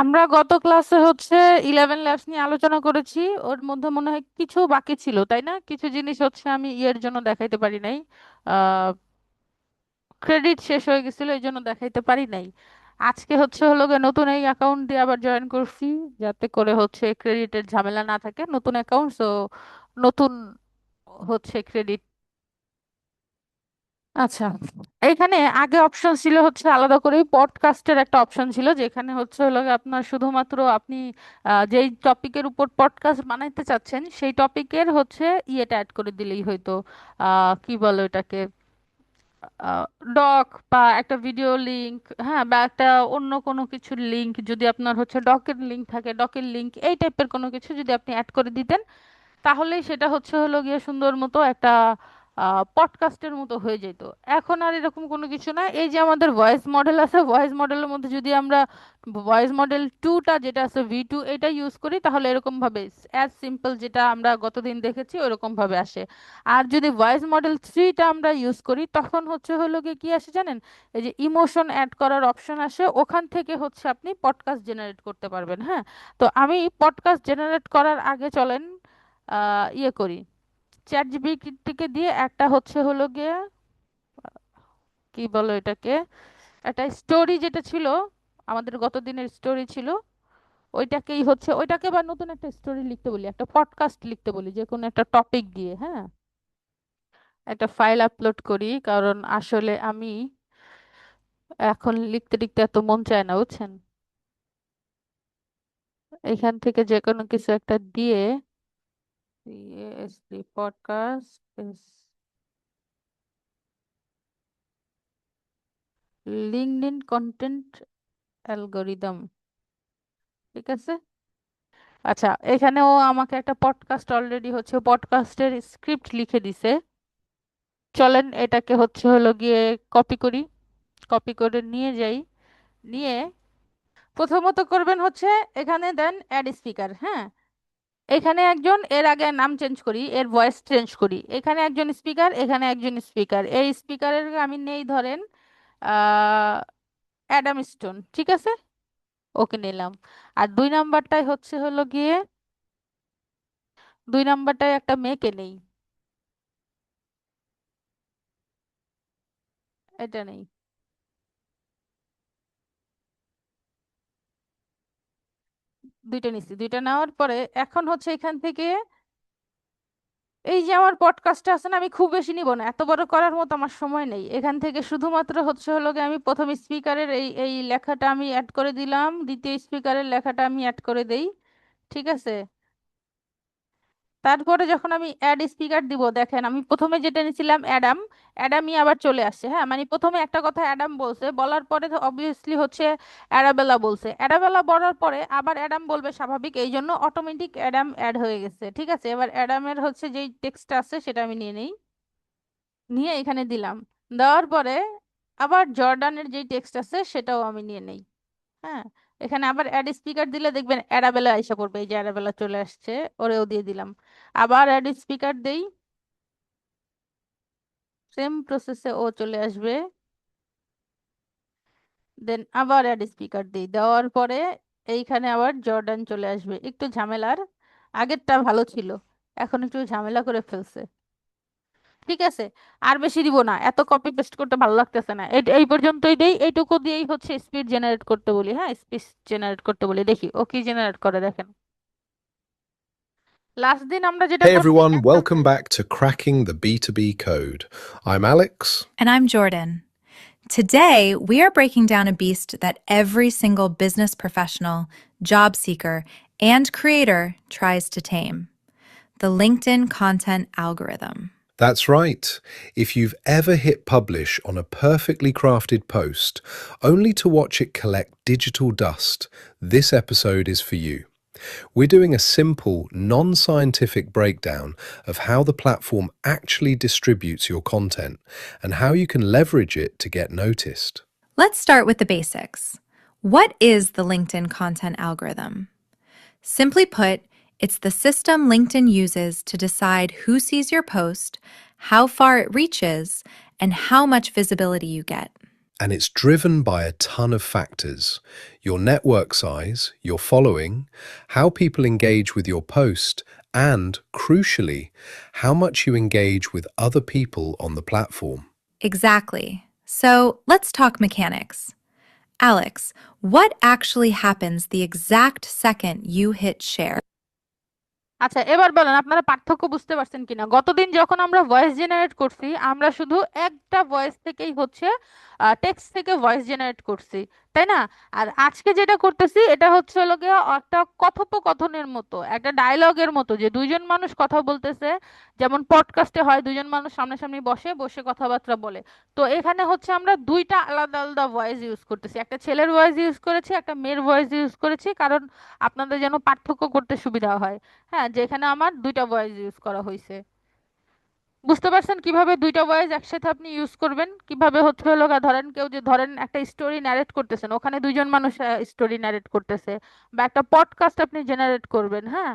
আমরা গত ক্লাসে হচ্ছে 11 ল্যাবস নিয়ে আলোচনা করেছি। ওর মধ্যে মনে হয় কিছু বাকি ছিল, তাই না? কিছু জিনিস হচ্ছে আমি ইয়ের জন্য দেখাইতে পারি নাই। ক্রেডিট শেষ হয়ে গেছিল, এই জন্য দেখাইতে পারি নাই। আজকে হচ্ছে হলো গিয়ে নতুন এই অ্যাকাউন্ট দিয়ে আবার জয়েন করছি, যাতে করে হচ্ছে ক্রেডিটের ঝামেলা না থাকে। নতুন অ্যাকাউন্ট, সো নতুন হচ্ছে ক্রেডিট। আচ্ছা, এইখানে আগে অপশন ছিল হচ্ছে আলাদা করে পডকাস্টের একটা অপশন ছিল, যেখানে হচ্ছে হলো গিয়ে আপনার শুধুমাত্র আপনি যেই টপিকের উপর পডকাস্ট বানাইতে চাচ্ছেন সেই টপিকের হচ্ছে ইয়েটা অ্যাড করে দিলেই হয়তো কি বলে ওটাকে, ডক বা একটা ভিডিও লিংক, হ্যাঁ, বা একটা অন্য কোনো কিছুর লিংক, যদি আপনার হচ্ছে ডকের লিংক থাকে ডকের লিংক, এই টাইপের কোনো কিছু যদি আপনি অ্যাড করে দিতেন, তাহলেই সেটা হচ্ছে হলো গিয়ে সুন্দর মতো একটা পডকাস্টের মতো হয়ে যেত। এখন আর এরকম কোনো কিছু না। এই যে আমাদের ভয়েস মডেল আছে, ভয়েস মডেলের মধ্যে যদি আমরা ভয়েস মডেল টুটা যেটা আছে V2 এটা ইউজ করি, তাহলে এরকম ভাবে অ্যাজ সিম্পল যেটা আমরা গতদিন দেখেছি ওরকম ভাবে আসে। আর যদি ভয়েস মডেল থ্রিটা আমরা ইউজ করি, তখন হচ্ছে হলো গিয়ে কি আসে জানেন? এই যে ইমোশন অ্যাড করার অপশন আসে, ওখান থেকে হচ্ছে আপনি পডকাস্ট জেনারেট করতে পারবেন। হ্যাঁ, তো আমি পডকাস্ট জেনারেট করার আগে চলেন ইয়ে করি, চ্যাট জিপিটিকে দিয়ে একটা হচ্ছে হলো গিয়ে কি বলো এটাকে, একটা স্টোরি যেটা ছিল আমাদের গত দিনের স্টোরি ছিল, ওইটাকেই হচ্ছে ওইটাকে বা নতুন একটা স্টোরি লিখতে বলি, একটা পডকাস্ট লিখতে বলি যে কোনো একটা টপিক দিয়ে। হ্যাঁ, একটা ফাইল আপলোড করি, কারণ আসলে আমি এখন লিখতে লিখতে এত মন চায় না, বুঝছেন? এখান থেকে যে কোনো কিছু একটা দিয়ে পডকাস্ট লিঙ্কডইন কন্টেন্ট অ্যালগোরিদম, ঠিক আছে। আচ্ছা, এখানেও আমাকে একটা পডকাস্ট অলরেডি হচ্ছে পডকাস্টের স্ক্রিপ্ট লিখে দিছে। চলেন এটাকে হচ্ছে হলো গিয়ে কপি করি, কপি করে নিয়ে যাই। নিয়ে প্রথমত করবেন হচ্ছে এখানে দেন অ্যাড স্পিকার। হ্যাঁ, এখানে একজন, এর আগে নাম চেঞ্জ করি, এর ভয়েস চেঞ্জ করি। এখানে একজন স্পিকার, এখানে একজন স্পিকার। এই স্পিকারের আমি নেই ধরেন আহ অ্যাডাম স্টোন, ঠিক আছে, ওকে নিলাম। আর দুই নাম্বারটাই হচ্ছে হলো গিয়ে, দুই নাম্বারটায় একটা মেয়েকে নেই, এটা নেই। দুইটা নিচ্ছি, দুইটা নেওয়ার পরে এখন হচ্ছে এখান থেকে এই যে আমার পডকাস্টটা আছে না, আমি খুব বেশি নিব না, এত বড় করার মতো আমার সময় নেই। এখান থেকে শুধুমাত্র হচ্ছে হলো গিয়ে আমি প্রথম স্পিকারের এই এই লেখাটা আমি অ্যাড করে দিলাম, দ্বিতীয় স্পিকারের লেখাটা আমি অ্যাড করে দেই, ঠিক আছে। তারপরে যখন আমি অ্যাড স্পিকার দিব, দেখেন আমি প্রথমে যেটা নিয়েছিলাম অ্যাডাম, অ্যাডামই আবার চলে আসছে। হ্যাঁ, মানে প্রথমে একটা কথা অ্যাডাম বলছে, বলার পরে তো অবভিয়াসলি হচ্ছে অ্যারাবেলা বলছে, অ্যারাবেলা বলার পরে আবার অ্যাডাম বলবে স্বাভাবিক, এই জন্য অটোমেটিক অ্যাডাম অ্যাড হয়ে গেছে, ঠিক আছে। এবার অ্যাডামের হচ্ছে যেই টেক্সটটা আছে সেটা আমি নিয়ে নেই, নিয়ে এখানে দিলাম। দেওয়ার পরে আবার জর্ডানের যেই টেক্সট আছে সেটাও আমি নিয়ে নেই। হ্যাঁ, এখানে আবার অ্যাড স্পিকার দিলে দেখবেন অ্যারাবেলা আইসা পড়বে, এই যে অ্যারাবেলা চলে আসছে, ওরেও দিয়ে দিলাম। আবার অ্যাড স্পিকার দেই, সেম প্রসেসে ও চলে আসবে। দেন আবার অ্যাড স্পিকার দিই, দেওয়ার পরে এইখানে আবার জর্ডান চলে আসবে। একটু ঝামেলার, আগেরটা ভালো ছিল, এখন একটু ঝামেলা করে ফেলছে, ঠিক আছে। আর বেশি দিব না, এত কপি পেস্ট করতে ভালো লাগতেছে না, এই পর্যন্তই দেই। এইটুকু দিয়েই হচ্ছে স্পিড জেনারেট করতে বলি। হ্যাঁ, স্পিড জেনারেট করতে বলি, দেখি ও কি জেনারেট করে, দেখেন। লাস্ট দিন আমরা যেটা Hey করছি everyone, একটা, welcome back to Cracking the B2B Code. I'm Alex. And I'm Jordan. Today, we are breaking down a beast that every single business professional, job seeker, and creator tries to tame: the LinkedIn content algorithm. That's right. If you've ever hit publish on a perfectly crafted post only to watch it collect digital dust, this episode is for you. We're doing a simple, non scientific breakdown of how the platform actually distributes your content and how you can leverage it to get noticed. Let's start with the basics. What is the LinkedIn content algorithm? Simply put, it's the system LinkedIn uses to decide who sees your post, how far it reaches, and how much visibility you get. And it's driven by a ton of factors: your network size, your following, how people engage with your post, and, crucially, how much you engage with other people on the platform. Exactly. So let's talk mechanics. Alex, what actually happens the exact second you hit share? আচ্ছা, এবার বলেন আপনারা পার্থক্য বুঝতে পারছেন কিনা। গতদিন যখন আমরা ভয়েস জেনারেট করছি, আমরা শুধু একটা ভয়েস থেকেই হচ্ছে টেক্সট থেকে ভয়েস জেনারেট করছি, তাই না? আর আজকে যেটা করতেছি এটা হচ্ছে হলো গিয়ে একটা কথোপকথনের মতো, একটা ডায়লগের মতো, যে দুইজন মানুষ কথা বলতেছে, যেমন পডকাস্টে হয় দুইজন মানুষ সামনাসামনি বসে বসে কথাবার্তা বলে। তো এখানে হচ্ছে আমরা দুইটা আলাদা আলাদা ভয়েস ইউজ করতেছি, একটা ছেলের ভয়েস ইউজ করেছি, একটা মেয়ের ভয়েস ইউজ করেছি, কারণ আপনাদের যেন পার্থক্য করতে সুবিধা হয়। হ্যাঁ, যেখানে আমার দুইটা ভয়েস ইউজ করা হয়েছে। বুঝতে পারছেন কিভাবে দুইটা ভয়েস একসাথে আপনি ইউজ করবেন? কিভাবে হচ্ছে হলো ধরেন কেউ যে ধরেন একটা স্টোরি ন্যারেট করতেছেন, ওখানে দুইজন মানুষ স্টোরি ন্যারেট করতেছে, বা একটা পডকাস্ট আপনি জেনারেট করবেন, হ্যাঁ,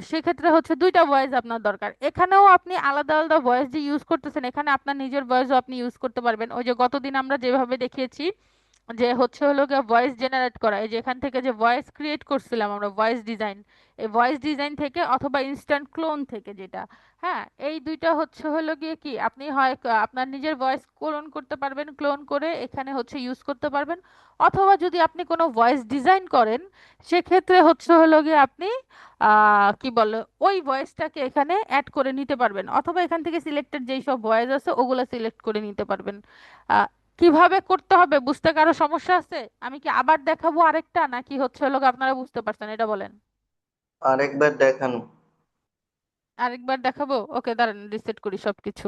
সেক্ষেত্রে হচ্ছে দুইটা ভয়েস আপনার দরকার। এখানেও আপনি আলাদা আলাদা ভয়েস যে ইউজ করতেছেন, এখানে আপনার নিজের ভয়েসও আপনি ইউজ করতে পারবেন। ওই যে গতদিন আমরা যেভাবে দেখিয়েছি যে হচ্ছে হলো গিয়ে ভয়েস জেনারেট করা, এই যে এখান থেকে যে ভয়েস ক্রিয়েট করছিলাম আমরা, ভয়েস ডিজাইন, এই ভয়েস ডিজাইন থেকে অথবা ইনস্ট্যান্ট ক্লোন থেকে, যেটা, হ্যাঁ, এই দুইটা হচ্ছে হলো গিয়ে কি আপনি হয় আপনার নিজের ভয়েস ক্লোন করতে পারবেন, ক্লোন করে এখানে হচ্ছে ইউজ করতে পারবেন, অথবা যদি আপনি কোনো ভয়েস ডিজাইন করেন সেক্ষেত্রে হচ্ছে হলো গিয়ে আপনি কি বলে ওই ভয়েসটাকে এখানে অ্যাড করে নিতে পারবেন, অথবা এখান থেকে সিলেক্টেড যেই সব ভয়েস আছে ওগুলো সিলেক্ট করে নিতে পারবেন। কিভাবে করতে হবে বুঝতে কারো সমস্যা আছে? আমি কি আবার দেখাবো আরেকটা, নাকি হচ্ছে হলো গিয়ে আপনারা বুঝতে পারছেন? এটা বলেন। আরেকবার দেখান। আরেকবার দেখাবো? ওকে, দাঁড়ান রিসেট করি সবকিছু।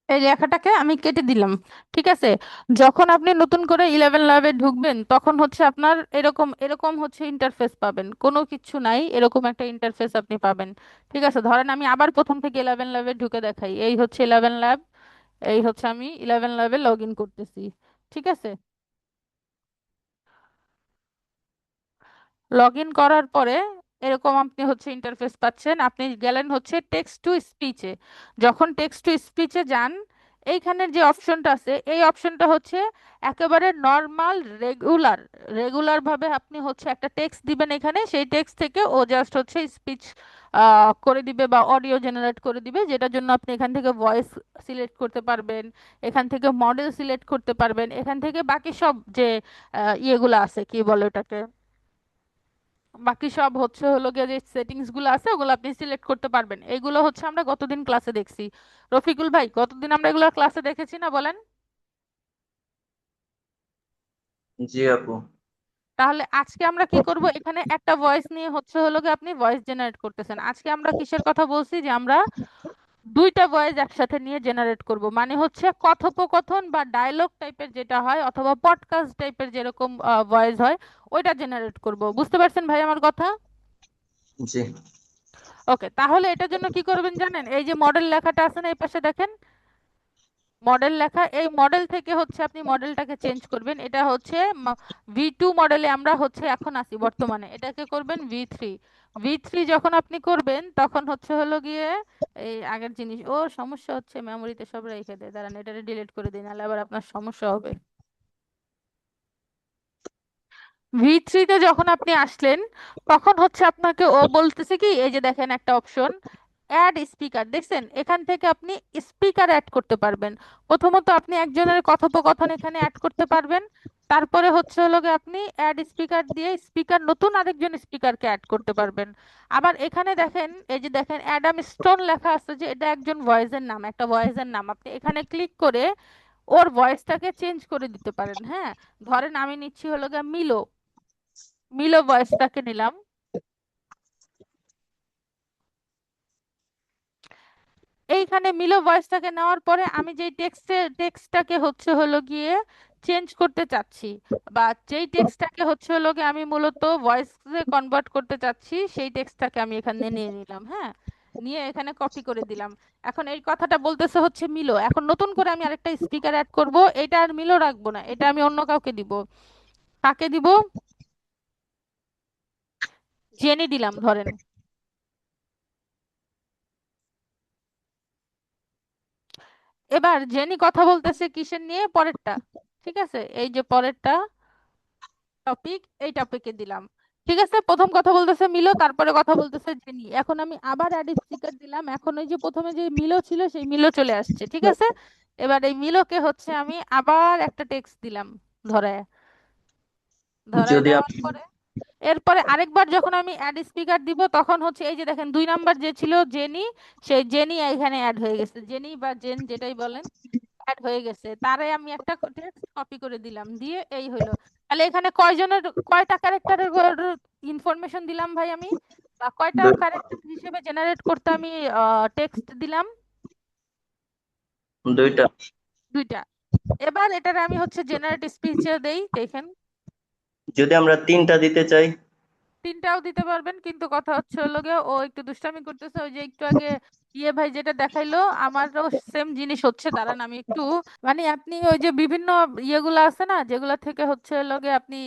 এই লেখাটাকে আমি কেটে দিলাম, ঠিক আছে? যখন আপনি নতুন করে 11 ল্যাবে ঢুকবেন তখন হচ্ছে আপনার এরকম এরকম হচ্ছে ইন্টারফেস পাবেন, কোনো কিছু নাই, এরকম একটা ইন্টারফেস আপনি পাবেন। ঠিক আছে, ধরেন আমি আবার প্রথম থেকে 11 ল্যাবে ঢুকে দেখাই। এই হচ্ছে 11 ল্যাব, এই হচ্ছে আমি 11 ল্যাবে লগ ইন করতেছি, ঠিক আছে? লগ ইন করার পরে এরকম আপনি হচ্ছে ইন্টারফেস পাচ্ছেন। আপনি গেলেন হচ্ছে টেক্সট টু স্পিচে। যখন টেক্সট টু স্পিচে যান, এইখানের যে অপশনটা আছে এই অপশনটা হচ্ছে একেবারে নর্মাল রেগুলার, রেগুলার ভাবে আপনি হচ্ছে একটা টেক্সট দিবেন এখানে, সেই টেক্সট থেকে ও জাস্ট হচ্ছে স্পিচ করে দিবে বা অডিও জেনারেট করে দিবে, যেটার জন্য আপনি এখান থেকে ভয়েস সিলেক্ট করতে পারবেন, এখান থেকে মডেল সিলেক্ট করতে পারবেন, এখান থেকে বাকি সব যে ইয়েগুলো আছে, কি বলে ওটাকে, বাকি সব হচ্ছে হলো গিয়ে যে সেটিংস গুলো আছে ওগুলো আপনি সিলেক্ট করতে পারবেন। এইগুলো হচ্ছে আমরা গতদিন ক্লাসে দেখছি। রফিকুল ভাই, গতদিন আমরা এগুলো ক্লাসে দেখেছি না, বলেন? জি আপু। তাহলে আজকে আমরা কি করব, এখানে একটা ভয়েস নিয়ে হচ্ছে হলো গিয়ে আপনি ভয়েস জেনারেট করতেছেন। আজকে আমরা কিসের কথা বলছি, যে আমরা দুইটা ভয়েস একসাথে নিয়ে জেনারেট করব, মানে হচ্ছে কথোপকথন বা ডায়লগ টাইপের যেটা হয়, অথবা পডকাস্ট টাইপের যেরকম ভয়েস হয়, ওইটা জেনারেট করব। বুঝতে পারছেন ভাই আমার কথা? জি। ওকে, তাহলে এটার জন্য কি করবেন জানেন? এই যে মডেল লেখাটা আছে না, এই পাশে দেখেন মডেল লেখা, এই মডেল থেকে হচ্ছে আপনি মডেলটাকে চেঞ্জ করবেন। এটা হচ্ছে V2 মডেলে আমরা হচ্ছে এখন আছি বর্তমানে, এটাকে করবেন V3। V3 যখন আপনি করবেন তখন হচ্ছে হলো গিয়ে এই আগের জিনিস, ও সমস্যা হচ্ছে মেমোরিতে সব রেখে দেয়, দাঁড়ান এটা ডিলিট করে দিন, নাহলে আবার আপনার সমস্যা হবে। V3-তে যখন আপনি আসলেন তখন হচ্ছে আপনাকে ও বলতেছে কি, এই যে দেখেন একটা অপশন অ্যাড স্পিকার, দেখছেন? এখান থেকে আপনি স্পিকার অ্যাড করতে পারবেন। প্রথমত আপনি একজনের কথোপকথন এখানে অ্যাড করতে পারবেন, তারপরে হচ্ছে হলো গিয়ে আপনি অ্যাড স্পিকার দিয়ে স্পিকার নতুন আরেকজন স্পিকারকে অ্যাড করতে পারবেন। আবার এখানে দেখেন, এই যে দেখেন অ্যাডাম স্টোন লেখা আছে, যে এটা একজন ভয়েসের নাম, একটা ভয়েসের নাম, আপনি এখানে ক্লিক করে ওর ভয়েসটাকে চেঞ্জ করে দিতে পারেন। হ্যাঁ, ধরেন আমি নিচ্ছি হলো গিয়ে মিলো, মিলো ভয়েসটাকে নিলাম। এইখানে মিলো ভয়েসটাকে নেওয়ার পরে আমি যেই টেক্সটটাকে হচ্ছে হলো গিয়ে চেঞ্জ করতে চাচ্ছি, বা যেই টেক্সটটাকে হচ্ছে হলো গিয়ে আমি মূলত ভয়েসে কনভার্ট করতে চাচ্ছি, সেই টেক্সটটাকে আমি এখানে নিয়ে নিলাম। হ্যাঁ, নিয়ে এখানে কপি করে দিলাম। এখন এই কথাটা বলতেছে হচ্ছে মিলো, এখন নতুন করে আমি আরেকটা স্পিকার অ্যাড করব, এটা আর মিলো রাখবো না, এটা আমি অন্য কাউকে দিব। কাকে দিব? জেনি দিলাম ধরেন। এবার জেনি কথা বলতেছে কিসের নিয়ে, পরেরটা, ঠিক আছে, এই যে পরেরটা টপিক, এই টপিকে দিলাম। ঠিক আছে, প্রথম কথা বলতেছে মিলো, তারপরে কথা বলতেছে জেনি। এখন আমি আবার অ্যাড স্পিকার দিলাম, এখন ওই যে প্রথমে যে মিলো ছিল সেই মিলো চলে আসছে। ঠিক আছে, এবার এই মিলোকে হচ্ছে আমি আবার একটা টেক্সট দিলাম ধরায়। ধরায় যদি দেওয়ার আপনি পরে এরপরে আরেকবার যখন আমি অ্যাড স্পিকার দিব তখন হচ্ছে এই যে দেখেন 2 নাম্বার যে ছিল জেনি, সেই জেনি এখানে অ্যাড হয়ে গেছে, জেনি বা জেন যেটাই বলেন অ্যাড হয়ে গেছে। তারে আমি একটা টেক্সট কপি করে দিলাম, দিয়ে এই হইলো। তাহলে এখানে কয়জনের কয়টা ক্যারেক্টারের ইনফরমেশন দিলাম ভাই আমি, বা কয়টা দু- ক্যারেক্টার হিসেবে জেনারেট করতে আমি টেক্সট দিলাম? দুইটা। 2টা। এবার এটারে আমি হচ্ছে জেনারেট স্পিচে দেই, দেখেন। যদি আমরা 3টা দিতে চাই, 3টাও দিতে পারবেন, কিন্তু কথা হচ্ছে হলো গিয়ে ও একটু দুষ্টামি করতেছে। ওই যে একটু আগে ইয়ে ভাই যেটা দেখাইলো, আমারও সেম জিনিস হচ্ছে। দাঁড়ান আমি একটু, মানে আপনি ওই যে বিভিন্ন ইয়েগুলো আছে না যেগুলা থেকে হচ্ছে হলো গিয়ে আপনি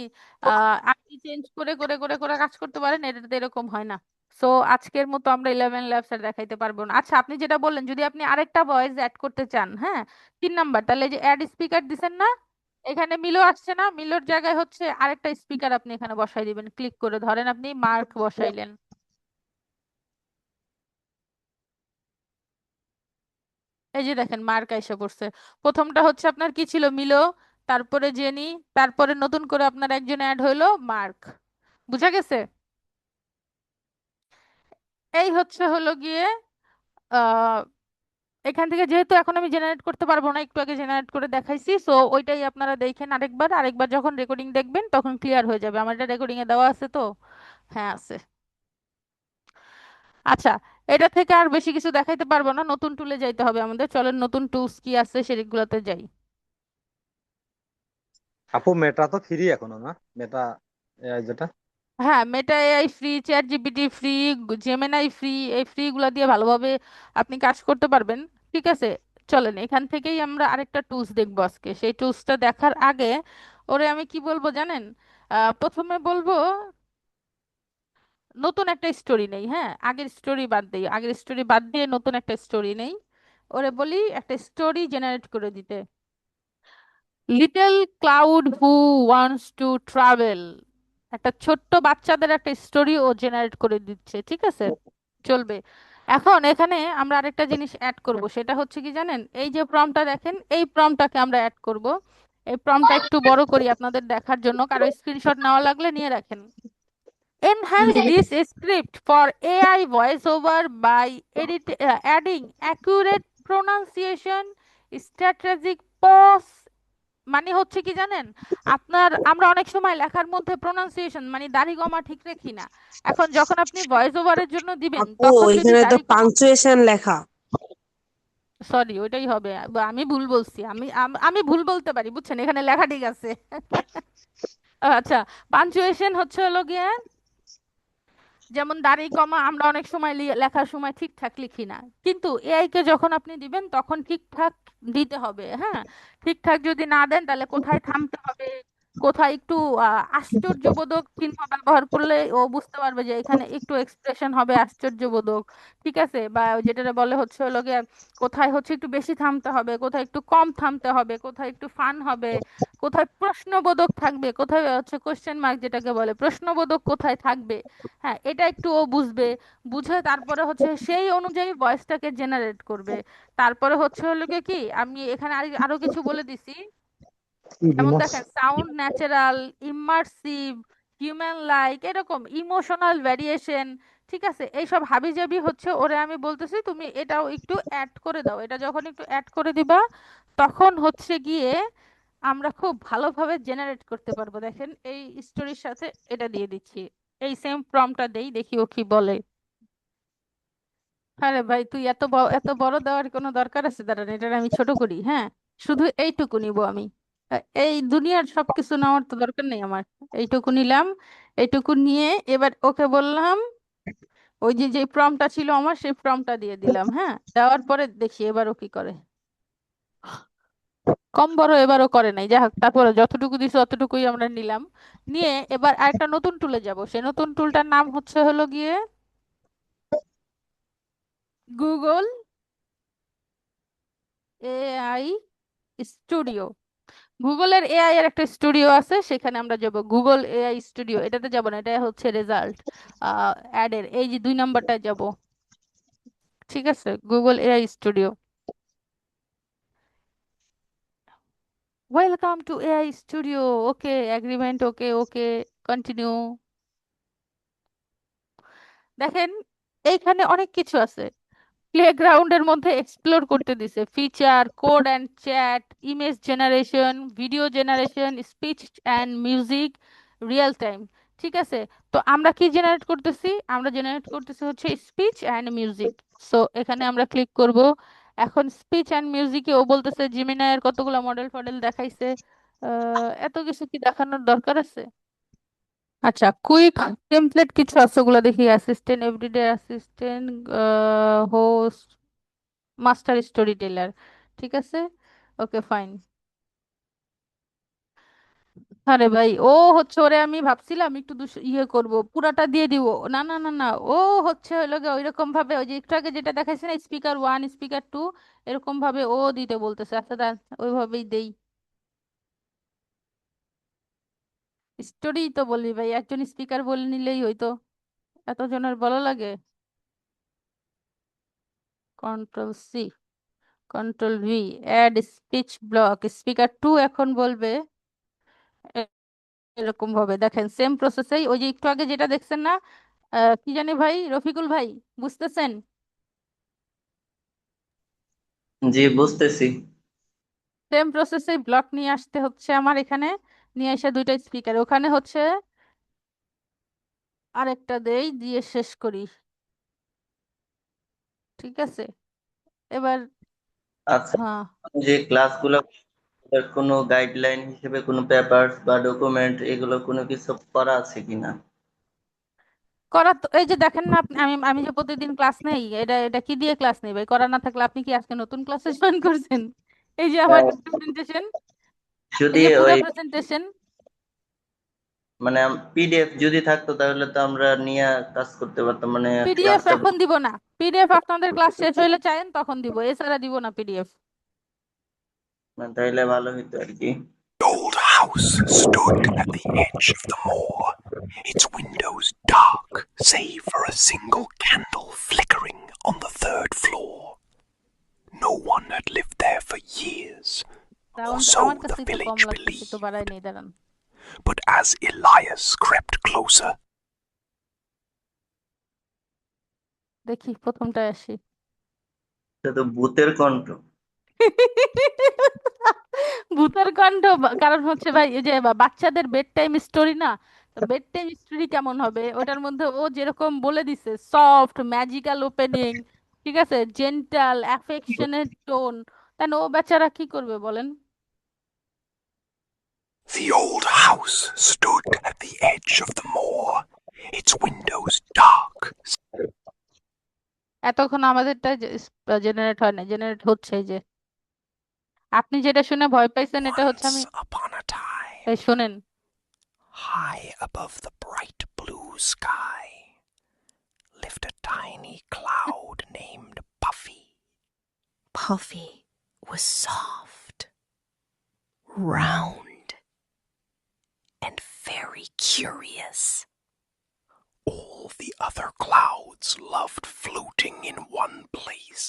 আপনি চেঞ্জ করে করে করে করে কাজ করতে পারেন, এটাতে এরকম হয় না। সো আজকের মতো আমরা 11 ল্যাবস আর দেখাইতে পারবো না। আচ্ছা, আপনি যেটা বললেন যদি আপনি আরেকটা ভয়েস অ্যাড করতে চান, হ্যাঁ, 3 নাম্বার, তাহলে এই যে অ্যাড স্পিকার দিছেন না, এখানে মিলো আসছে না, মিলোর জায়গায় হচ্ছে আরেকটা স্পিকার আপনি এখানে বসাই দিবেন ক্লিক করে। ধরেন আপনি মার্ক বসাইলেন, এই যে দেখেন মার্ক আইসা পড়ছে। প্রথমটা হচ্ছে আপনার কি ছিল, মিলো, তারপরে জেনি, তারপরে নতুন করে আপনার একজন অ্যাড হইলো মার্ক। বুঝা গেছে? এই হচ্ছে হলো গিয়ে আহ এখান থেকে, যেহেতু এখন আমি জেনারেট করতে পারবো না, একটু আগে জেনারেট করে দেখাইছি, সো ওইটাই আপনারা দেখেন আরেকবার। আরেকবার যখন রেকর্ডিং দেখবেন তখন ক্লিয়ার হয়ে যাবে। আমার এটা রেকর্ডিং এ দেওয়া আছে তো, হ্যাঁ আছে। আচ্ছা, এটা থেকে আর বেশি কিছু দেখাইতে পারবো না, নতুন টুলে যাইতে হবে আমাদের। চলেন নতুন টুলস কি আছে সেগুলোতে যাই। আপু মেটা তো ফ্রি এখনো না? মেটা এআই যেটা। হ্যাঁ, Meta AI free, chat GPT free, Gemini free. এই ফ্রি গুলা দিয়ে ভালোভাবে আপনি কাজ করতে পারবেন। ঠিক আছে, চলেন এখান থেকেই আমরা আরেকটা টুলস দেখবো আজকে। সেই টুলসটা দেখার আগে ওরে আমি কি বলবো জানেন, প্রথমে বলবো নতুন একটা স্টোরি নেই। হ্যাঁ, আগের স্টোরি বাদ দিই, আগের স্টোরি বাদ দিয়ে নতুন একটা স্টোরি নেই। ওরে বলি একটা স্টোরি জেনারেট করে দিতে। Little cloud who wants to travel, একটা ছোট্ট বাচ্চাদের একটা স্টোরি ও জেনারেট করে দিচ্ছে। ঠিক আছে, চলবে। এখন এখানে আমরা আরেকটা জিনিস অ্যাড করব, সেটা হচ্ছে কি জানেন, এই যে প্রম্পটটা দেখেন, এই প্রম্পটটাকে আমরা অ্যাড করব। এই প্রম্পটটা একটু বড় করি আপনাদের দেখার জন্য, কারো স্ক্রিনশট নেওয়া লাগলে নিয়ে রাখেন। Enhance this script for AI voiceover by adding accurate pronunciation, strategic pause। মানে হচ্ছে কি জানেন, আমরা অনেক সময় লেখার মধ্যে প্রোনাউন্সিয়েশন মানে দাড়ি কমা ঠিক রাখি না। এখন যখন আপনি ভয়েস ওভারের জন্য দিবেন আপু তখন যদি এখানে তো দাড়ি কমা, পাংচুয়েশন লেখা। সরি ওইটাই হবে, আমি ভুল বলছি, আমি ভুল বলতে পারি বুঝছেন, এখানে লেখা ঠিক আছে। আচ্ছা, পাঞ্চুয়েশন হচ্ছে হলো গিয়ে, যেমন দাড়ি কমা আমরা অনেক সময় লেখার সময় ঠিকঠাক লিখি না, কিন্তু এআই কে যখন আপনি দিবেন তখন ঠিকঠাক দিতে হবে। হ্যাঁ, ঠিকঠাক যদি না দেন তাহলে কোথায় থামতে হবে, কোথায় একটু আশ্চর্যবোধক চিহ্ন ব্যবহার করলে ও বুঝতে পারবে যে এখানে একটু এক্সপ্রেশন হবে আশ্চর্যবোধক। ঠিক আছে, বা ওই যেটা বলে হচ্ছে হলো গিয়ে কোথায় হচ্ছে একটু বেশি থামতে হবে, কোথায় একটু কম থামতে হবে, কোথায় একটু ফান হবে, কোথায় প্রশ্নবোধক থাকবে, কোথায় হচ্ছে কোশ্চেন মার্ক যেটাকে বলে প্রশ্নবোধক কোথায় থাকবে। হ্যাঁ, এটা একটু ও বুঝবে, বুঝে তারপরে হচ্ছে সেই অনুযায়ী ভয়েসটাকে জেনারেট করবে। তারপরে হচ্ছে হলো গিয়ে কি, আমি এখানে আরো কিছু বলে দিছি। যেমন দেখেন sound natural, immersive, human like, এরকম ইমোশনাল ভ্যারিয়েশন। ঠিক আছে, এইসব হাবিজাবি হচ্ছে ওরে আমি বলতেছি তুমি এটাও একটু অ্যাড করে দাও। এটা যখন একটু অ্যাড করে দিবা তখন হচ্ছে গিয়ে আমরা খুব ভালোভাবে জেনারেট করতে পারবো। দেখেন এই স্টোরির সাথে এটা দিয়ে দিচ্ছি, এই সেম প্রম্পটটা দেই, দেখি ও কি বলে। আরে ভাই তুই এত বড় দেওয়ার কোনো দরকার আছে? দাঁড়ান এটা আমি ছোট করি। হ্যাঁ, শুধু এইটুকু নিব আমি। এই দুনিয়ার সবকিছু নেওয়ার তো দরকার নেই আমার, এইটুকু নিলাম। এইটুকু নিয়ে এবার ওকে বললাম, ওই যে যে প্রম্পটটা ছিল আমার সেই প্রম্পটটা দিয়ে দিলাম। হ্যাঁ, দেওয়ার পরে দেখি এবার ও কি করে। কম বড় এবারও করে নাই, যাই হোক, তারপরে যতটুকু দিছে অতটুকুই আমরা নিলাম। নিয়ে এবার আরেকটা নতুন টুলে যাব, সেই নতুন টুলটার নাম হচ্ছে হলো গিয়ে গুগল এআই স্টুডিও। গুগলের এআই এর একটা স্টুডিও আছে, সেখানে আমরা যাব। গুগল এআই স্টুডিও, এটাতে যাব না, এটা হচ্ছে রেজাল্ট অ্যাডের, এই যে 2 নাম্বারটায় যাব। ঠিক আছে, Google AI studio. Welcome to AI studio. Okay, agreement, okay okay, continue. দেখেন এইখানে অনেক কিছু আছে। প্লেগ্রাউন্ডের মধ্যে এক্সপ্লোর করতে দিছে feature, code and chat, image generation, video generation, speech and music, real time. ঠিক আছে, তো আমরা কি জেনারেট করতেছি? আমরা জেনারেট করতেছি হচ্ছে স্পিচ অ্যান্ড মিউজিক। সো এখানে আমরা ক্লিক করব। এখন স্পিচ অ্যান্ড মিউজিকে ও বলতেছে জিমিনায়ের কতগুলো মডেল ফডেল দেখাইছে। এত কিছু কি দেখানোর দরকার আছে? আচ্ছা, কুইক টেমপ্লেট কিছু আছে, ওগুলো দেখি। Assistant, everyday assistant, host, master storyteller. ঠিক আছে, ওকে ফাইন। আরে ভাই, ও হচ্ছে, ওরে আমি ভাবছিলাম একটু ইয়ে করব, পুরাটা দিয়ে দিব। না না না না, ও হচ্ছে হলো গিয়ে ওইরকম ভাবে, ওই যে একটু আগে যেটা দেখাইছে না, স্পিকার 1 স্পিকার 2, এরকম ভাবে ও দিতে বলতেছে। আচ্ছা দাঁড়ান, ওইভাবেই দেই। স্টোরি তো বলি ভাই, একজন স্পিকার বলে নিলেই হইতো, এতজনের বলা লাগে? Control C, control V, add speech block, speaker 2 এখন বলবে এরকম ভাবে। দেখেন সেম প্রসেসেই ওই যে একটু আগে যেটা দেখছেন না, কি জানি ভাই, রফিকুল ভাই, বুঝতেছেন? জি, বুঝতেছি। সেম প্রসেসেই ব্লক নিয়ে আসতে হচ্ছে আমার এখানে, নিয়ে এসে 2টা স্পিকার ওখানে হচ্ছে আরেকটা দেই, দিয়ে শেষ করি। ঠিক আছে, এবার আচ্ছা, হ্যাঁ, যে ক্লাসগুলো, কোনো গাইডলাইন হিসেবে কোনো পেপারস বা ডকুমেন্ট এগুলো কোনো কিছু করা আছে কিনা? করা তো এই যে দেখেন না আমি আমি যে প্রতিদিন ক্লাস নেই, এটা এটা কি দিয়ে ক্লাস নেই ভাই? করা না থাকলে আপনি কি আজকে নতুন ক্লাসে জয়েন করছেন? এই যে আমার প্রেজেন্টেশন, এই যদি যে পুরো ওই প্রেজেন্টেশন মানে পিডিএফ যদি থাকতো তাহলে তো আমরা নিয়ে কাজ করতে পারতাম, মানে পিডিএফ ক্লাসটা এখন দিব না। পিডিএফ আপনাদের ক্লাস শেষ হইলে চাইেন তখন দিব, এছাড়া দিব না পিডিএফ। তাইলে ভালো হইতো আর কি। The old house stood at the edge of the moor, its windows dark save for a single candle flickering on the third floor. No one had lived there for years, or sound so আমার the কাছেই তো কম village লাগতেছে, একটু বাড়াই believed. নেই, দাঁড়ান। But as Elias crept closer, দেখি প্রথমটায় আসি। এটা তো ভূতের কণ্ঠ। ভূতের কণ্ঠ, কারণ হচ্ছে ভাই এই যে বাচ্চাদের বেড টাইম স্টোরি না, তো বেড টাইম স্টোরি কেমন হবে? ওটার মধ্যে ও যেরকম বলে দিছে, সফট ম্যাজিক্যাল ওপেনিং, ঠিক আছে, জেন্টাল অ্যাফেকশনের টোন, তাহলে ও বেচারা কি করবে বলেন? the old house stood at the edge of the moor, its windows dark. এতক্ষণ আমাদেরটা জেনারেট হয় না, জেনারেট হচ্ছে। এই যে আপনি যেটা শুনে ভয় পাইছেন, এটা হচ্ছে আমি, Once upon a time, এই শুনেন। high above the bright blue sky, lived a tiny cloud named Puffy. Puffy was soft, round, and very curious. All the other clouds loved floating in one place.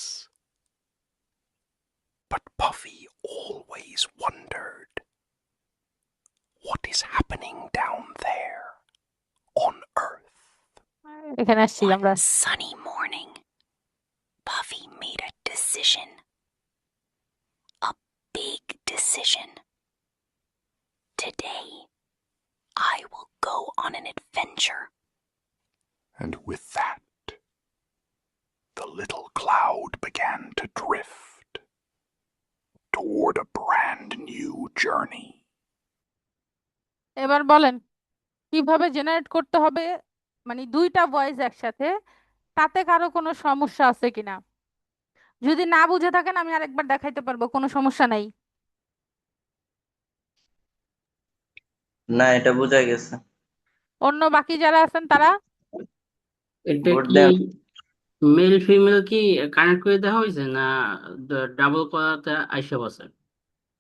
But Puffy always wondered, what is happening down there on Earth? এখানে আসছি আমরা। One sunny morning, Puffy made a decision. A big decision. Today, I will go on an adventure. And with that, the little cloud began to drift toward a brand new journey. এবার বলেন কিভাবে generate করতে হবে, মানে 2টা voice একসাথে, তাতে কারো কোনো সমস্যা আছে কিনা? যদি না বুঝে থাকেন আমি আরেকবার দেখাইতে পারবো, কোনো সমস্যা নাই। না, এটা বোঝা গেছে। অন্য বাকি যারা আছেন তারা? এটা ভোট কি দেন। মেল ফিমেল কি কানেক্ট করে দেওয়া হয়েছে না ডাবল করাতে আইসা বসে?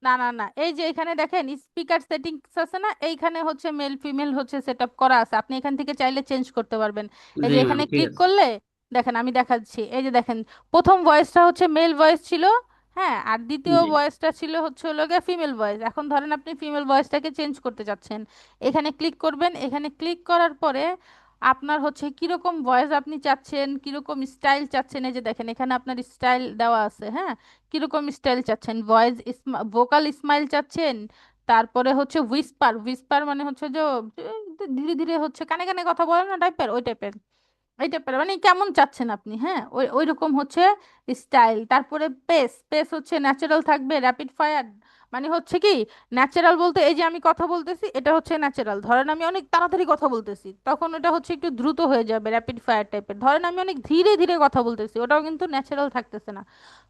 না না না, এই যে এখানে দেখেন স্পিকার সেটিংস আছে না, এইখানে হচ্ছে মেল ফিমেল হচ্ছে সেট আপ করা আছে, আপনি এখান থেকে চাইলে চেঞ্জ করতে পারবেন। এই জি যে ম্যাম, এখানে ঠিক ক্লিক আছে। করলে দেখেন আমি দেখাচ্ছি, এই যে দেখেন প্রথম ভয়েসটা হচ্ছে মেল ভয়েস ছিল, হ্যাঁ, আর দ্বিতীয় জি ভয়েসটা ছিল হচ্ছে হলো গিয়ে ফিমেল ভয়েস। এখন ধরেন আপনি ফিমেল ভয়েসটাকে চেঞ্জ করতে চাচ্ছেন, এখানে ক্লিক করবেন, এখানে ক্লিক করার পরে আপনার হচ্ছে কিরকম ভয়েস আপনি চাচ্ছেন, কিরকম স্টাইল চাচ্ছেন, এই যে দেখেন এখানে আপনার স্টাইল দেওয়া আছে, হ্যাঁ, কিরকম স্টাইল চাচ্ছেন, ভয়েস ভোকাল স্মাইল চাচ্ছেন, তারপরে হচ্ছে হুইসপার, হুইসপার মানে হচ্ছে যে ধীরে ধীরে হচ্ছে কানে কানে কথা বলে না টাইপের, ওই টাইপের, এই টাইপের মানে কেমন চাচ্ছেন আপনি, হ্যাঁ, ওই ওই রকম হচ্ছে স্টাইল। তারপরে পেস, পেস হচ্ছে ন্যাচারাল থাকবে, র্যাপিড ফায়ার মানে হচ্ছে কি, ন্যাচারাল বলতে এই যে আমি কথা বলতেছি এটা হচ্ছে ন্যাচারাল, ধরেন আমি অনেক তাড়াতাড়ি কথা বলতেছি তখন ওটা হচ্ছে একটু দ্রুত হয়ে যাবে র্যাপিড ফায়ার টাইপের, ধরেন আমি অনেক ধীরে ধীরে কথা বলতেছি ওটাও কিন্তু ন্যাচারাল থাকতেছে না।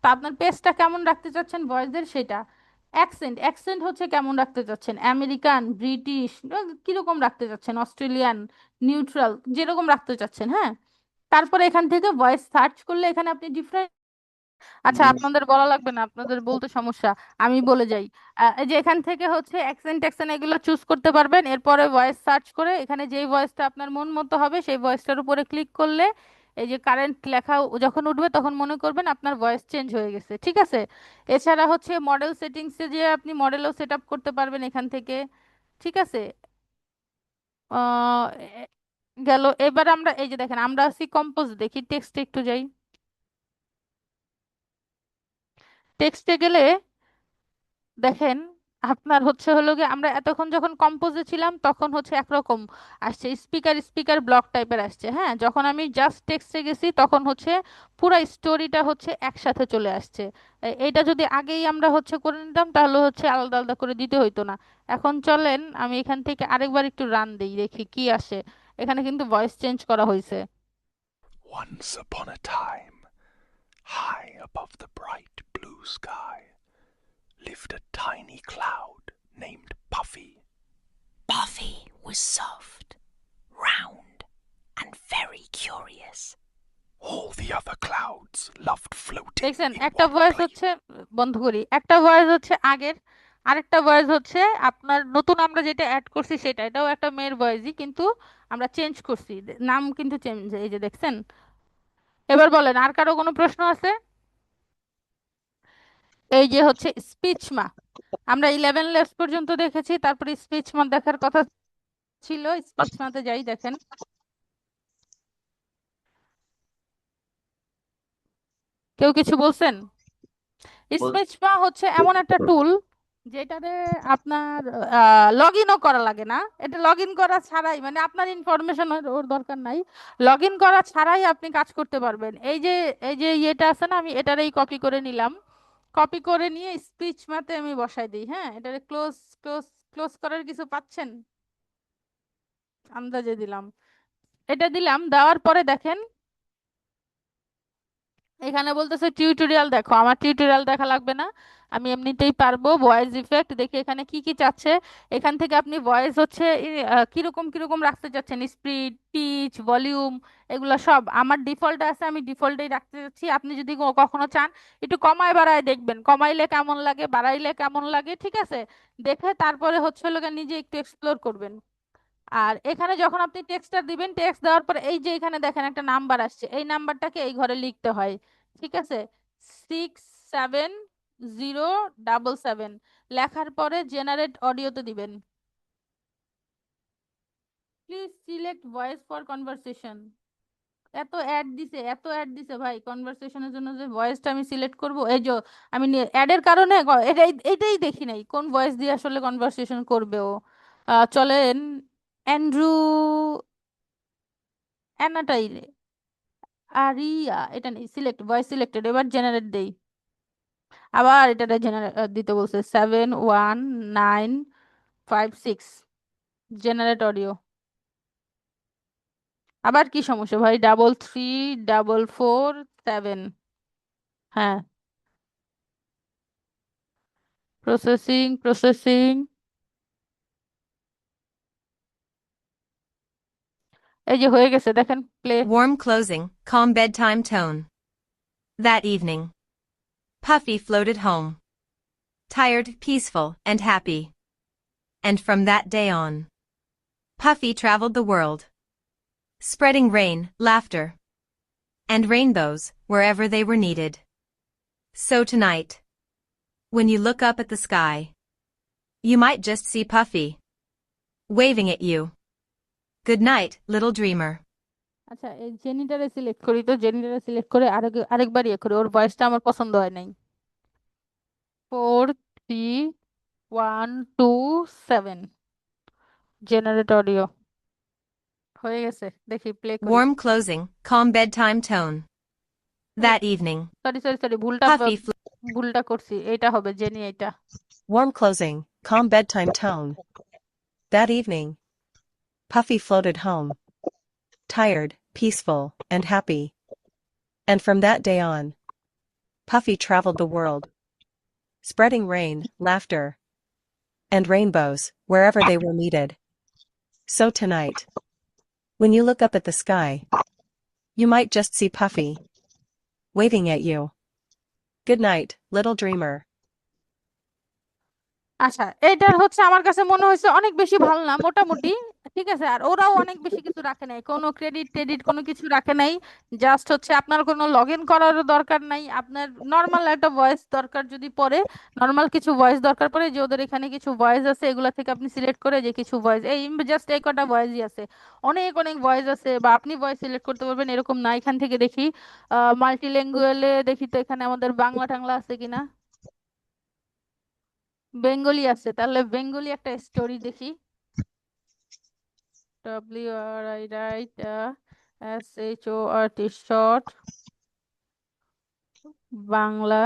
তো আপনার পেসটা কেমন রাখতে চাচ্ছেন ভয়েসের সেটা। অ্যাকসেন্ট, অ্যাকসেন্ট হচ্ছে কেমন রাখতে চাচ্ছেন, আমেরিকান, ব্রিটিশ, কিরকম রাখতে চাচ্ছেন, অস্ট্রেলিয়ান, নিউট্রাল, যেরকম রাখতে চাচ্ছেন, হ্যাঁ। তারপরে এখান থেকে ভয়েস সার্চ করলে এখানে আপনি ডিফারেন্ট, আচ্ছা আপনাদের বলা লাগবে না, আপনাদের বলতে সমস্যা, আমি বলে যাই। এই যে এখান থেকে হচ্ছে অ্যাকসেন্ট, ট্যাকসেন্ট এগুলো চুজ করতে পারবেন, এরপরে ভয়েস সার্চ করে এখানে যেই ভয়েসটা আপনার মন মতো হবে সেই ভয়েসটার উপরে ক্লিক করলে এই যে কারেন্ট লেখা যখন উঠবে তখন মনে করবেন আপনার ভয়েস চেঞ্জ হয়ে গেছে, ঠিক আছে। এছাড়া হচ্ছে মডেল সেটিংসে যে আপনি মডেলও সেট আপ করতে পারবেন এখান থেকে, ঠিক আছে। আহ এ- গেল, এবার আমরা এই যে দেখেন আমরা আছি কম্পোজ, দেখি টেক্সটে একটু যাই, টেক্সটে গেলে দেখেন আপনার হচ্ছে হলো গিয়ে আমরা এতক্ষণ যখন কম্পোজে ছিলাম তখন হচ্ছে একরকম আসছে, স্পিকার স্পিকার ব্লক টাইপের আসছে, হ্যাঁ, যখন আমি জাস্ট টেক্সটে গেছি তখন হচ্ছে পুরো স্টোরিটা হচ্ছে একসাথে চলে আসছে। এইটা যদি আগেই আমরা হচ্ছে করে নিতাম তাহলে হচ্ছে আলাদা আলাদা করে দিতে হইতো না। এখন চলেন আমি এখান থেকে আরেকবার একটু রান দিই, দেখি কি আসে। এখানে কিন্তু ভয়েস চেঞ্জ করা হয়েছে। Once upon a time, high above the bright blue sky, lived a tiny cloud named Puffy. Puffy was soft, round, and very curious. All the other clouds loved floating দেখছেন in একটা one voice place. হচ্ছে, বন্ধ করি, একটা voice হচ্ছে আগের, আরেকটা voice হচ্ছে আপনার নতুন আমরা যেটা অ্যাড করছি সেটা, এটাও একটা মেয়ের ভয়েসই কিন্তু আমরা চেঞ্জ করছি, নাম কিন্তু চেঞ্জ, এই যে দেখছেন। এবার বলেন আর কারো কোনো প্রশ্ন আছে। এই যে হচ্ছে স্পিচ মা, আমরা 11 লেভেল পর্যন্ত দেখেছি, তারপরে স্পিচ মা দেখার কথা ছিল, স্পিচ মাতে যাই, দেখেন কেউ কিছু বলছেন। বল- স্পেচপা হচ্ছে এমন একটা টুল যেটাতে আপনার লগ ইনও করা লাগে না, এটা লগ ইন করা ছাড়াই মানে আপনার ইনফরমেশন ওর দরকার নাই, লগ ইন করা ছাড়াই আপনি কাজ করতে পারবেন। এই যে ইয়েটা আছে না, আমি এটারই কপি করে নিলাম, কপি করে নিয়ে স্পিচ মাতে আমি বসাই দিই, হ্যাঁ, এটারে ক্লোজ ক্লোজ ক্লোজ করার কিছু পাচ্ছেন, আন্দাজে দিলাম, এটা দিলাম, দেওয়ার পরে দেখেন এখানে বলতেছে টিউটোরিয়াল দেখো, আমার টিউটোরিয়াল দেখা লাগবে না, আমি এমনিতেই পারবো। ভয়েস ইফেক্ট দেখি এখানে কি কি চাচ্ছে, এখান থেকে আপনি ভয়েস হচ্ছে কিরকম কিরকম রাখতে চাচ্ছেন, স্পিড, পিচ, ভলিউম, এগুলো সব আমার ডিফল্ট আছে, আমি ডিফল্টেই রাখতে চাচ্ছি। আপনি যদি কখনো চান একটু কমায় বাড়ায় দেখবেন, কমাইলে কেমন লাগে বাড়াইলে কেমন লাগে, ঠিক আছে, দেখে তারপরে হচ্ছে লোকে নিজে একটু এক্সপ্লোর করবেন। আর এখানে যখন আপনি টেক্সটটা দিবেন, টেক্সট দেওয়ার পরে এই যে এখানে দেখেন একটা নাম্বার আসছে, এই নাম্বারটাকে এই ঘরে লিখতে হয়, ঠিক আছে, 67077, লেখার পরে জেনারেট অডিওতে দিবেন, please select voice for conversation. এত অ্যাড দিছে, এত অ্যাড দিছে ভাই, কনভারসেশনের জন্য যে ভয়েসটা আমি সিলেক্ট করব, এই যে আমি অ্যাডের কারণে এটাই দেখি নাই কোন ভয়েস দিয়ে আসলে কনভারসেশন করবে ও। চলেন অ্যান্ড্রু অ্যানাটাই, আরিয়া, এটা নেই, সিলেক্ট ভয়েস সিলেক্টেড, এবার জেনারেট দেই, আবার এটাতে জেনারেট দিতে বলছে, 71956, জেনারেট অডিও। আবার কি সমস্যা ভাই, 33447, হ্যাঁ, প্রসেসিং প্রসেসিং, এই যে হয়ে গেছে দেখেন, play. Warm closing, calm bedtime tone. That evening, Puffy floated home. tired, peaceful, and happy. And from that day on, Puffy traveled the world, spreading rain, laughter, and rainbows wherever they were needed. So tonight, when you look up at the sky, you might just see Puffy waving at you. Good night, little dreamer. আচ্ছা, এই জেনিটারে select করি, তো জেনিটারে select করে আরেকবার ইয়ে করি, ওর ভয়েসটা আমার পছন্দ হয় নাই। 4 3 1 2 7 জেনারেট অডিও হয়ে গেছে, দেখি প্লে করি। Warm closing, calm bedtime tone. That evening, sorry Puffy ভুলটা করছি, এইটা হবে জেনি, এইটা। Warm closing, calm bedtime tone. That evening, Puffy floated home, tired, peaceful, and happy. And from that day on, Puffy traveled the world, spreading rain, laughter, and rainbows wherever they were needed. So tonight, when you look up at the sky, you might just see Puffy waving at you. Good night, little dreamer. আচ্ছা, এটার হচ্ছে আমার কাছে মনে হয়েছে অনেক বেশি ভালো না, মোটামুটি ঠিক আছে। আর ওরাও অনেক বেশি কিছু রাখে নাই, কোনো ক্রেডিট কোনো কিছু রাখে নাই। জাস্ট হচ্ছে আপনার কোনো লগ ইন করারও দরকার নাই, আপনার নর্মাল একটা ভয়েস দরকার যদি পড়ে, নর্মাল কিছু ভয়েস দরকার পড়ে, যে ওদের এখানে কিছু ভয়েস আছে এগুলা থেকে আপনি সিলেক্ট করে যে কিছু ভয়েস, এই জাস্ট এই কটা ভয়েসই আছে, অনেক অনেক ভয়েস আছে, বা আপনি ভয়েস সিলেক্ট করতে পারবেন এরকম না। এখান থেকে দেখি মাল্টিল্যাঙ্গুয়ালে দেখি তো এখানে আমাদের বাংলা টাংলা আছে কিনা। বেঙ্গলি আছে, তাহলে বেঙ্গলি একটা স্টোরি দেখি। WRI write SHORT short Bangla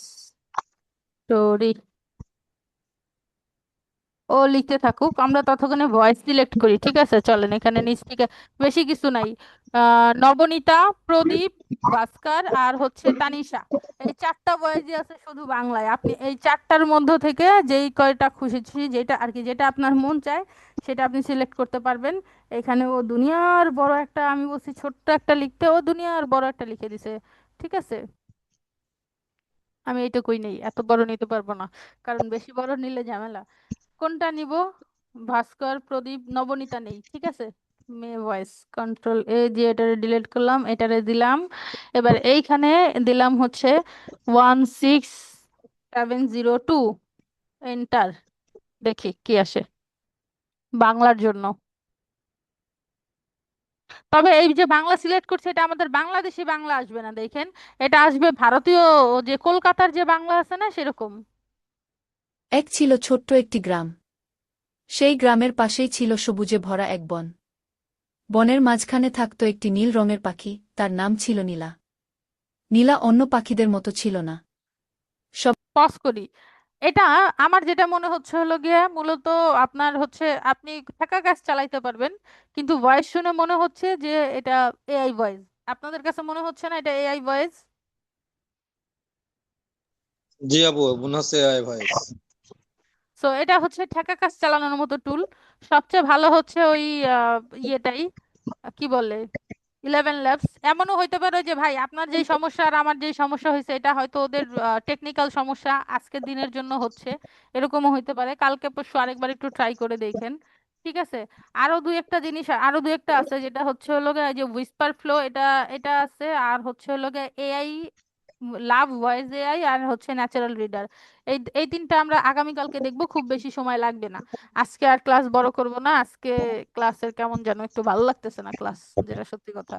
story. ও লিখতে থাকুক, আমরা ততক্ষণে ভয়েস সিলেক্ট করি, ঠিক আছে? চলেন, এখানে নিচ থেকে বেশি কিছু নাই। নবনীতা, প্রদীপ, ভাস্কর আর হচ্ছে তানিশা, এই 4টা ভয়েসই আছে শুধু বাংলায়। আপনি এই 4টার মধ্য থেকে যেই কয়টা খুশি, যেটা আর কি, যেটা আপনার মন চায় সেটা আপনি সিলেক্ট করতে পারবেন। এখানে ও দুনিয়ার বড় একটা, আমি বলছি ছোট্ট একটা লিখতে, ও দুনিয়ার বড় একটা লিখে দিছে, ঠিক আছে? আমি এইটুকুই নেই, এত বড় নিতে পারবো না, কারণ বেশি বড় নিলে ঝামেলা। কোনটা নিব? ভাস্কর, প্রদীপ, নবনীতা নেই, ঠিক আছে? মে ভয়েস কন্ট্রোল যে এটারে ডিলিট করলাম, এটারে দিলাম। এবার এইখানে দিলাম হচ্ছে 16702, এন্টার, দেখি কি আসে বাংলার জন্য। তবে এই যে বাংলা সিলেক্ট করছে, এটা আমাদের বাংলাদেশি বাংলা আসবে না, দেখেন, এটা আসবে ভারতীয়, যে কলকাতার যে বাংলা আছে না সেরকম। এক ছিল ছোট্ট একটি গ্রাম। সেই গ্রামের পাশেই ছিল সবুজে ভরা এক বন। বনের মাঝখানে থাকত একটি নীল রঙের পাখি, তার নাম ছিল নীলা। নীলা অন্য পাখিদের মতো ছিল না। পজ করি। এটা আমার যেটা মনে হচ্ছে হলো গিয়া মূলত আপনার হচ্ছে আপনি ঠেকা গাছ চালাইতে পারবেন, কিন্তু ভয়েস শুনে মনে হচ্ছে যে এটা এআই ভয়েস। আপনাদের কাছে মনে হচ্ছে না এটা এআই ভয়েস? জি আপু, মনে হচ্ছে AI ভয়েস। সো এটা হচ্ছে ঠেকা কাজ চালানোর মতো টুল। সবচেয়ে ভালো হচ্ছে ওই ইয়েটাই, কি বলে, 11 labs। এমনও হইতে পারে যে ভাই আপনার যেই সমস্যা আর আমার যেই সমস্যা হয়েছে এটা হয়তো ওদের টেকনিক্যাল সমস্যা আজকের দিনের জন্য হচ্ছে, এরকমও হইতে পারে। কালকে পরশু আরেকবার একটু ট্রাই করে দেখেন, ঠিক আছে? আরো দুই একটা জিনিস, আরো দুই একটা আছে, যেটা হচ্ছে হলো গিয়ে যে হুইসপার ফ্লো, এটা এটা আছে। আর হচ্ছে হলো গিয়ে এআই লাভ ভয়েস এআই, আর হচ্ছে ন্যাচারাল রিডার। এই এই তিনটা আমরা আগামীকালকে দেখবো, খুব বেশি সময় লাগবে না। আজকে আর ক্লাস বড় করব না, আজকে ক্লাসের কেমন যেন একটু ভালো লাগতেছে না ক্লাস, যেটা সত্যি কথা।